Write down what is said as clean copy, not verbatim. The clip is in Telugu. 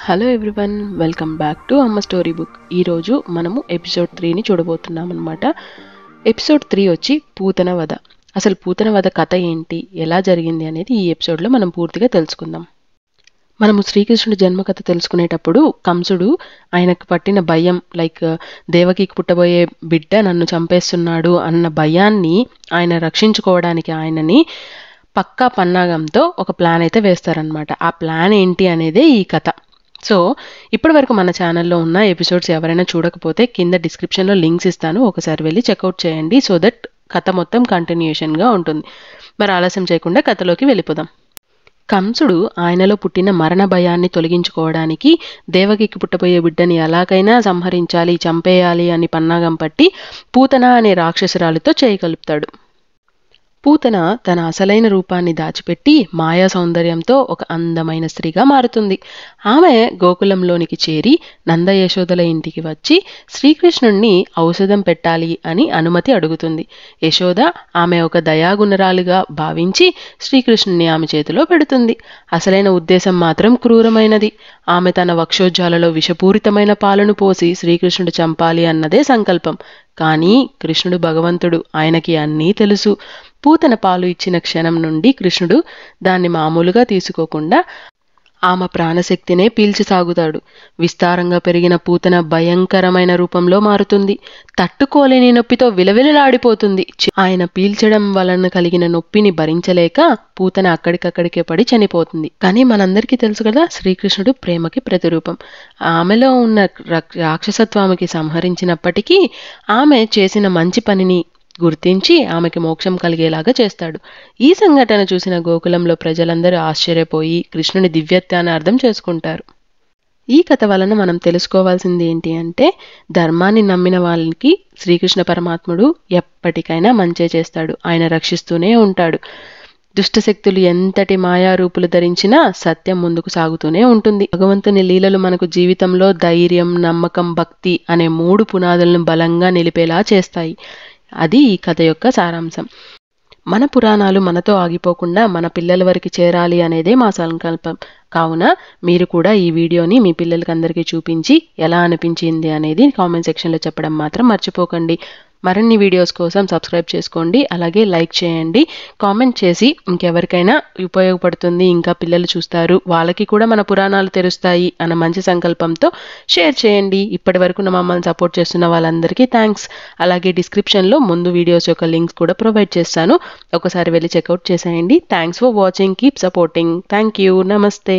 Hello everyone, welcome back to అమ్మ స్టోరీ బుక్. ఈరోజు మనము ఎపిసోడ్ 3ని చూడబోతున్నాం అనమాట. ఎపిసోడ్ 3 వచ్చి పూతన వధ. అసలు పూతన వధ కథ ఏంటి, ఎలా జరిగింది అనేది ఈ ఎపిసోడ్లో మనం పూర్తిగా తెలుసుకుందాం. మనము శ్రీకృష్ణుడి జన్మ కథ తెలుసుకునేటప్పుడు కంసుడు ఆయనకు పట్టిన భయం, లైక్ దేవకికి పుట్టబోయే బిడ్డ నన్ను చంపేస్తున్నాడు అన్న భయాన్ని ఆయన రక్షించుకోవడానికి ఆయనని పక్కా పన్నాగంతో ఒక ప్లాన్ అయితే వేస్తారనమాట. ఆ ప్లాన్ ఏంటి అనేదే ఈ కథ. సో ఇప్పటి వరకు మన ఛానల్లో ఉన్న ఎపిసోడ్స్ ఎవరైనా చూడకపోతే కింద డిస్క్రిప్షన్లో లింక్స్ ఇస్తాను, ఒకసారి వెళ్ళి చెక్అవుట్ చేయండి. సో దట్ కథ మొత్తం కంటిన్యూషన్గా ఉంటుంది. మరి ఆలస్యం చేయకుండా కథలోకి వెళ్ళిపోదాం. కంసుడు ఆయనలో పుట్టిన మరణ భయాన్ని తొలగించుకోవడానికి దేవకికి పుట్టబోయే బిడ్డని ఎలాగైనా సంహరించాలి, చంపేయాలి అని పన్నాగం పట్టి పూతన అనే రాక్షసురాలితో చేయగలుపుతాడు. పూతన తన అసలైన రూపాన్ని దాచిపెట్టి మాయా సౌందర్యంతో ఒక అందమైన స్త్రీగా మారుతుంది. ఆమె గోకులంలోనికి చేరి నంద యశోదల ఇంటికి వచ్చి శ్రీకృష్ణుణ్ణి ఔషధం పెట్టాలి అని అనుమతి అడుగుతుంది. యశోద ఆమె ఒక దయాగుణరాలుగా భావించి శ్రీకృష్ణుణ్ణి ఆమె చేతిలో పెడుతుంది. అసలైన ఉద్దేశం మాత్రం క్రూరమైనది. ఆమె తన వక్షోజాలలో విషపూరితమైన పాలను పోసి శ్రీకృష్ణుడు చంపాలి అన్నదే సంకల్పం. కానీ కృష్ణుడు భగవంతుడు, ఆయనకి అన్నీ తెలుసు. పూతన పాలు ఇచ్చిన క్షణం నుండి కృష్ణుడు దాన్ని మామూలుగా తీసుకోకుండా ఆమె ప్రాణశక్తినే పీల్చి సాగుతాడు. విస్తారంగా పెరిగిన పూతన భయంకరమైన రూపంలో మారుతుంది. తట్టుకోలేని నొప్పితో విలవిలలాడిపోతుంది. ఆయన పీల్చడం వలన కలిగిన నొప్పిని భరించలేక పూతన అక్కడికక్కడికే పడి చనిపోతుంది. కానీ మనందరికీ తెలుసు కదా, శ్రీకృష్ణుడు ప్రేమకి ప్రతిరూపం. ఆమెలో ఉన్న రాక్షసత్వానికి సంహరించినప్పటికీ ఆమె చేసిన మంచి పనిని గుర్తించి ఆమెకి మోక్షం కలిగేలాగా చేస్తాడు. ఈ సంఘటన చూసిన గోకులంలో ప్రజలందరూ ఆశ్చర్యపోయి కృష్ణుని దివ్యత్వాన్ని అర్థం చేసుకుంటారు. ఈ కథ వలన మనం తెలుసుకోవాల్సింది ఏంటి అంటే, ధర్మాన్ని నమ్మిన వాళ్ళకి శ్రీకృష్ణ పరమాత్ముడు ఎప్పటికైనా మంచే చేస్తాడు. ఆయన రక్షిస్తూనే ఉంటాడు. దుష్టశక్తులు ఎంతటి మాయారూపులు ధరించినా సత్యం ముందుకు సాగుతూనే ఉంటుంది. భగవంతుని లీలలు మనకు జీవితంలో ధైర్యం, నమ్మకం, భక్తి అనే 3 పునాదులను బలంగా నిలిపేలా చేస్తాయి. అది ఈ కథ యొక్క సారాంశం. మన పురాణాలు మనతో ఆగిపోకుండా మన పిల్లల వరకు చేరాలి అనేదే మా సంకల్పం. కావున మీరు కూడా ఈ వీడియోని మీ పిల్లలకి అందరికీ చూపించి ఎలా అనిపించింది అనేది కామెంట్ సెక్షన్లో చెప్పడం మాత్రం మర్చిపోకండి. మరిన్ని వీడియోస్ కోసం సబ్స్క్రైబ్ చేసుకోండి, అలాగే లైక్ చేయండి. కామెంట్ చేసి ఇంకెవరికైనా ఉపయోగపడుతుంది, ఇంకా పిల్లలు చూస్తారు, వాళ్ళకి కూడా మన పురాణాలు తెలుస్తాయి అన్న మంచి సంకల్పంతో షేర్ చేయండి. ఇప్పటి వరకు మమ్మల్ని సపోర్ట్ చేస్తున్న వాళ్ళందరికీ థ్యాంక్స్. అలాగే డిస్క్రిప్షన్లో ముందు వీడియోస్ యొక్క లింక్స్ కూడా ప్రొవైడ్ చేస్తాను, ఒకసారి వెళ్ళి చెక్అవుట్ చేసేయండి. Thanks for watching, keep supporting. Thank you. నమస్తే.